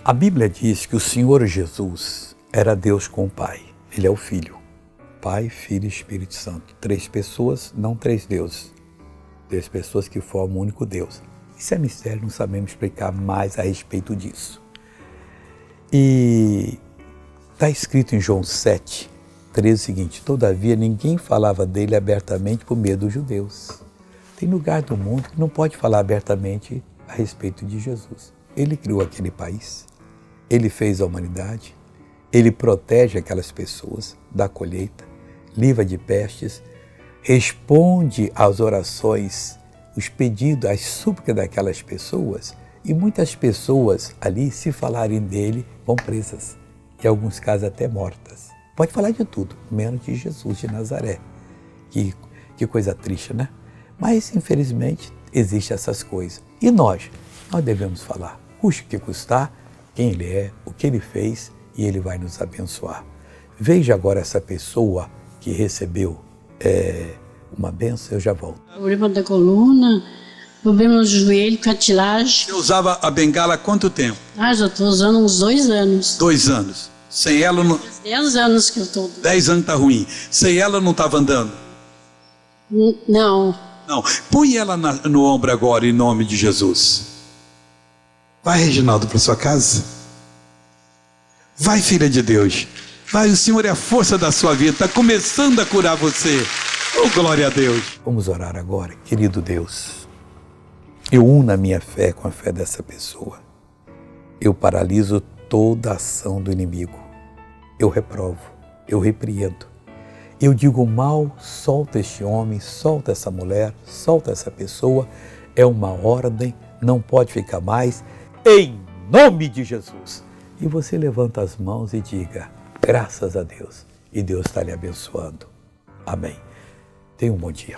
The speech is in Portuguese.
A Bíblia diz que o Senhor Jesus era Deus com o Pai. Ele é o Filho. Pai, Filho e Espírito Santo. 3 pessoas, não 3 deuses. 3 pessoas que formam um único Deus. Isso é mistério, não sabemos explicar mais a respeito disso. E está escrito em João 7, 13 o seguinte: todavia ninguém falava dele abertamente por medo dos judeus. Tem lugar do mundo que não pode falar abertamente a respeito de Jesus. Ele criou aquele país, ele fez a humanidade, ele protege aquelas pessoas da colheita, livra de pestes, responde às orações, os pedidos, as súplicas daquelas pessoas, e muitas pessoas ali, se falarem dele, vão presas, em alguns casos até mortas. Pode falar de tudo, menos de Jesus de Nazaré. Que coisa triste, né? Mas, infelizmente, existem essas coisas. E nós devemos falar, custe o que custar, quem ele é, o que ele fez, e ele vai nos abençoar. Veja agora essa pessoa que recebeu uma bênção, eu já volto. Problema da coluna, problema no joelho, cartilagem. Você usava a bengala há quanto tempo? Já estou usando uns 2 anos. 2 anos. Sem ela não... 10 anos que eu estou. 10 anos tá ruim. Sem ela não estava andando? Não. Não. Põe ela no ombro agora, em nome de Jesus. Vai, Reginaldo, para sua casa. Vai, filha de Deus. Vai, o Senhor é a força da sua vida. Está começando a curar você. Oh, glória a Deus. Vamos orar agora. Querido Deus, eu uno a minha fé com a fé dessa pessoa. Eu paraliso toda a ação do inimigo. Eu reprovo, eu repreendo. Eu digo mal, solta este homem, solta essa mulher, solta essa pessoa. É uma ordem, não pode ficar mais. Em nome de Jesus. E você levanta as mãos e diga, graças a Deus. E Deus está lhe abençoando. Amém. Tenha um bom dia.